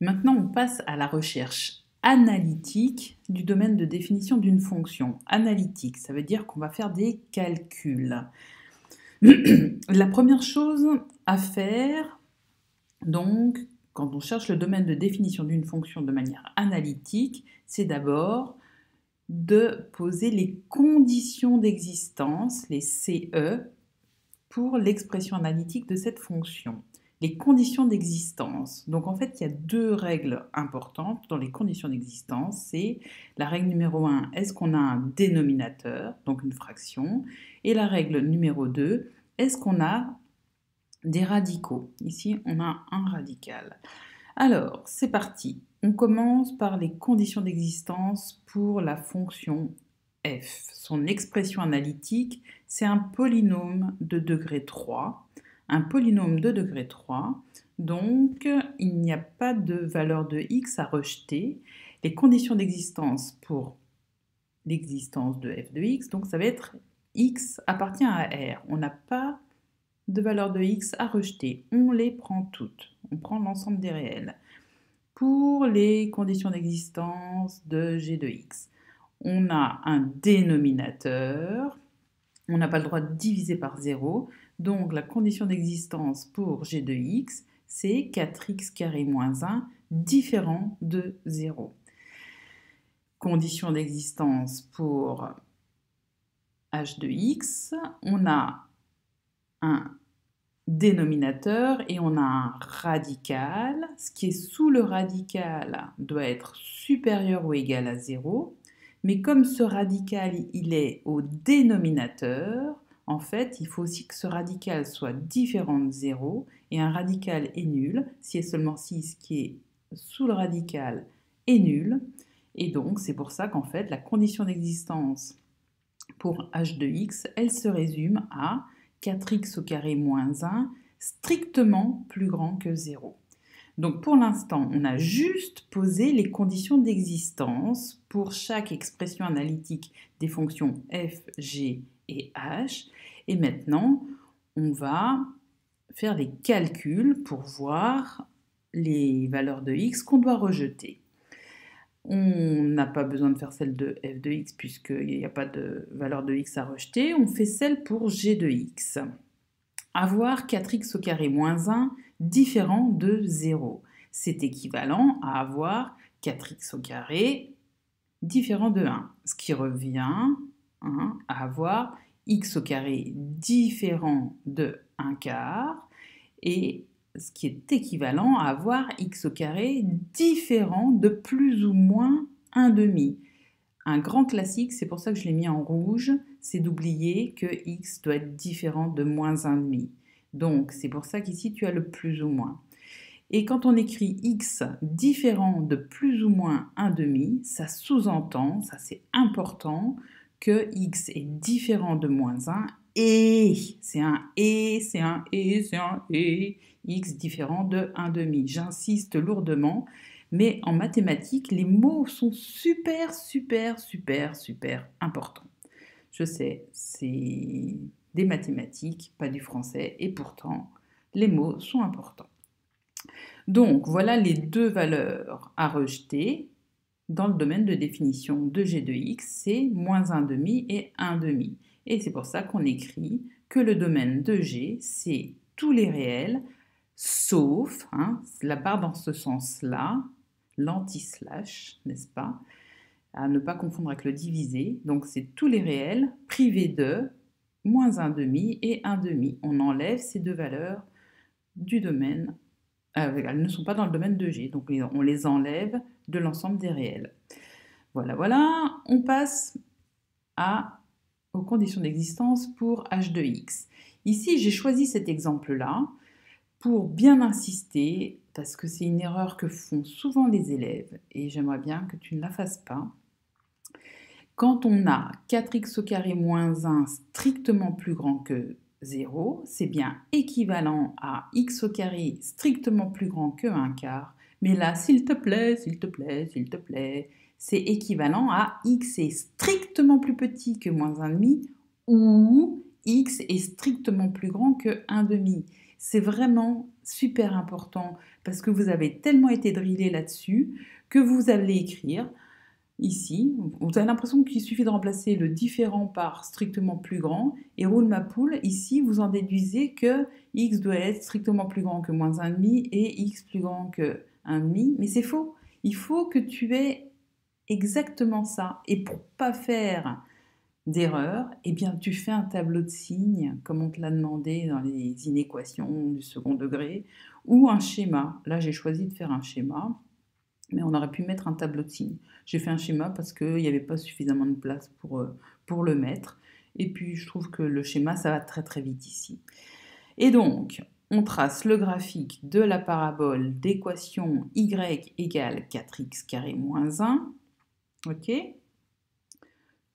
Maintenant, on passe à la recherche analytique du domaine de définition d'une fonction. Analytique, ça veut dire qu'on va faire des calculs. La première chose à faire, donc, quand on cherche le domaine de définition d'une fonction de manière analytique, c'est d'abord de poser les conditions d'existence, les CE, pour l'expression analytique de cette fonction. Les conditions d'existence. Donc en fait, il y a deux règles importantes dans les conditions d'existence. C'est la règle numéro 1, est-ce qu'on a un dénominateur, donc une fraction, et la règle numéro 2, est-ce qu'on a des radicaux. Ici, on a un radical. Alors, c'est parti. On commence par les conditions d'existence pour la fonction f. Son expression analytique, c'est un polynôme de degré 3. Un polynôme de degré 3, donc il n'y a pas de valeur de x à rejeter. Les conditions d'existence pour l'existence de f de x, donc ça va être x appartient à R. On n'a pas de valeur de x à rejeter. On les prend toutes. On prend l'ensemble des réels. Pour les conditions d'existence de g de x, on a un dénominateur. On n'a pas le droit de diviser par 0. Donc la condition d'existence pour g de x, c'est 4x carré moins 1 différent de 0. Condition d'existence pour h de x, on a un dénominateur et on a un radical. Ce qui est sous le radical doit être supérieur ou égal à 0. Mais comme ce radical, il est au dénominateur, en fait, il faut aussi que ce radical soit différent de 0. Et un radical est nul si et seulement si ce qui est sous le radical est nul. Et donc, c'est pour ça qu'en fait, la condition d'existence pour h de x, elle se résume à 4x au carré moins 1, strictement plus grand que 0. Donc pour l'instant, on a juste posé les conditions d'existence pour chaque expression analytique des fonctions f, g et h. Et maintenant, on va faire les calculs pour voir les valeurs de x qu'on doit rejeter. On n'a pas besoin de faire celle de f de x puisqu'il n'y a pas de valeur de x à rejeter. On fait celle pour g de x. Avoir 4x au carré moins 1 différent de 0. C'est équivalent à avoir 4x au carré différent de 1. Ce qui revient à avoir x au carré différent de 1 quart. Et ce qui est équivalent à avoir x au carré différent de plus ou moins 1 demi. Un grand classique, c'est pour ça que je l'ai mis en rouge, c'est d'oublier que x doit être différent de moins 1 demi. Donc c'est pour ça qu'ici tu as le plus ou moins. Et quand on écrit x différent de plus ou moins 1 demi, ça sous-entend, ça c'est important, que x est différent de moins 1 et, c'est un et, c'est un et, c'est un et, x différent de 1 demi. J'insiste lourdement, mais en mathématiques, les mots sont super, super, super, super importants. Je sais, c'est des mathématiques, pas du français, et pourtant, les mots sont importants. Donc, voilà les deux valeurs à rejeter dans le domaine de définition de g de x, c'est moins 1 demi et 1 demi. Et c'est pour ça qu'on écrit que le domaine de g, c'est tous les réels, sauf, la barre dans ce sens-là, l'anti-slash, n'est-ce pas? À ne pas confondre avec le divisé. Donc, c'est tous les réels privés de moins 1 demi et 1 demi. On enlève ces deux valeurs du domaine. Elles ne sont pas dans le domaine de G, donc on les enlève de l'ensemble des réels. Voilà, voilà. On passe aux conditions d'existence pour h de x. Ici, j'ai choisi cet exemple-là pour bien insister, parce que c'est une erreur que font souvent les élèves, et j'aimerais bien que tu ne la fasses pas. Quand on a 4x au carré moins 1 strictement plus grand que 0, c'est bien équivalent à x au carré strictement plus grand que 1 quart. Mais là, s'il te plaît, s'il te plaît, s'il te plaît, c'est équivalent à x est strictement plus petit que moins 1 demi ou x est strictement plus grand que 1 demi. C'est vraiment super important parce que vous avez tellement été drillé là-dessus que vous allez écrire ici. Vous avez l'impression qu'il suffit de remplacer le différent par strictement plus grand et roule ma poule. Ici, vous en déduisez que x doit être strictement plus grand que moins 1,5 et x plus grand que 1,5. Mais c'est faux. Il faut que tu aies exactement ça. Et pour pas faire d'erreur, eh bien, tu fais un tableau de signes, comme on te l'a demandé dans les inéquations du second degré, ou un schéma. Là, j'ai choisi de faire un schéma, mais on aurait pu mettre un tableau de signes. J'ai fait un schéma parce qu'il n'y avait pas suffisamment de place pour le mettre. Et puis, je trouve que le schéma, ça va très très vite ici. Et donc, on trace le graphique de la parabole d'équation y égale 4x carré moins 1. OK ?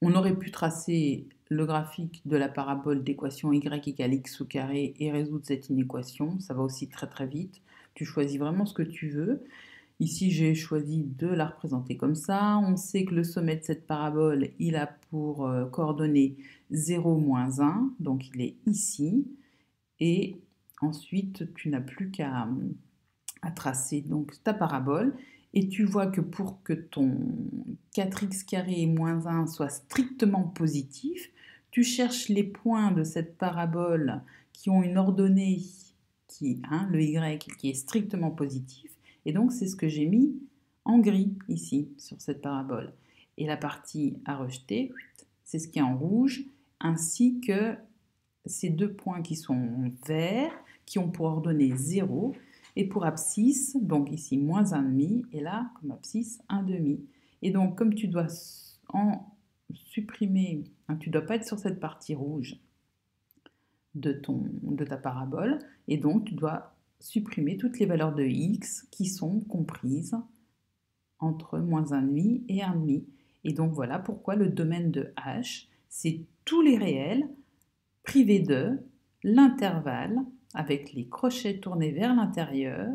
On aurait pu tracer le graphique de la parabole d'équation y égale x au carré et résoudre cette inéquation. Ça va aussi très très vite. Tu choisis vraiment ce que tu veux. Ici, j'ai choisi de la représenter comme ça. On sait que le sommet de cette parabole, il a pour coordonnées 0, moins 1. Donc, il est ici. Et ensuite, tu n'as plus qu'à tracer donc, ta parabole. Et tu vois que pour que ton 4x carré et moins 1 soit strictement positif, tu cherches les points de cette parabole qui ont une ordonnée, le y, qui est strictement positif. Et donc, c'est ce que j'ai mis en gris ici, sur cette parabole. Et la partie à rejeter, c'est ce qui est en rouge, ainsi que ces deux points qui sont verts, qui ont pour ordonnée 0, et pour abscisse, donc ici moins 1,5, et là, comme abscisse, 1,5. Et donc, comme tu dois en supprimer, tu ne dois pas être sur cette partie rouge de ta parabole, et donc tu dois supprimer toutes les valeurs de x qui sont comprises entre moins 1,5 et 1,5. Et donc voilà pourquoi le domaine de H, c'est tous les réels privés de l'intervalle avec les crochets tournés vers l'intérieur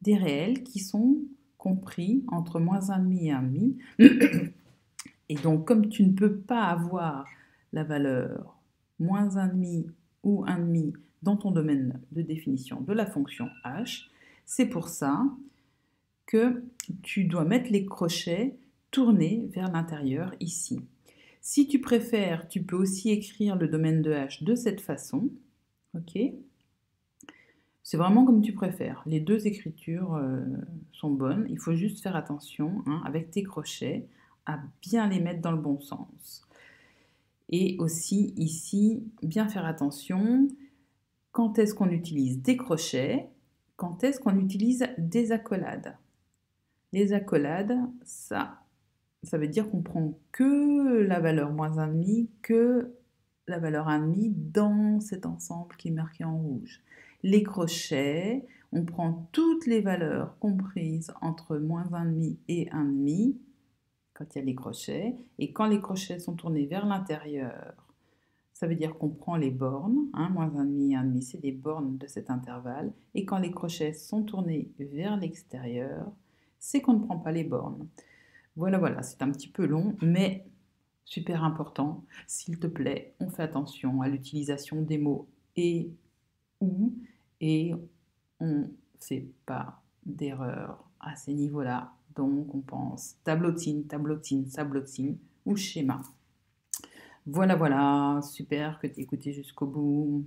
des réels qui sont compris entre moins 1,5 et 1,5. Et donc, comme tu ne peux pas avoir la valeur moins 1,5 ou 1,5 dans ton domaine de définition de la fonction h, c'est pour ça que tu dois mettre les crochets tournés vers l'intérieur ici. Si tu préfères, tu peux aussi écrire le domaine de h de cette façon. Ok ? C'est vraiment comme tu préfères. Les deux écritures sont bonnes. Il faut juste faire attention, avec tes crochets, à bien les mettre dans le bon sens. Et aussi ici, bien faire attention, quand est-ce qu'on utilise des crochets, quand est-ce qu'on utilise des accolades. Les accolades, ça veut dire qu'on prend que la valeur moins 1,5, que la valeur 1,5 dans cet ensemble qui est marqué en rouge. Les crochets, on prend toutes les valeurs comprises entre moins 1,5 et 1,5 quand il y a les crochets. Et quand les crochets sont tournés vers l'intérieur, ça veut dire qu'on prend les bornes, moins 1,5 et 1,5, c'est des bornes de cet intervalle. Et quand les crochets sont tournés vers l'extérieur, c'est qu'on ne prend pas les bornes. Voilà, c'est un petit peu long, mais super important. S'il te plaît, on fait attention à l'utilisation des mots et ou, et on ne fait pas d'erreur à ces niveaux-là. Donc, on pense tableau de signes ou schéma. Voilà, super que tu aies écouté jusqu'au bout.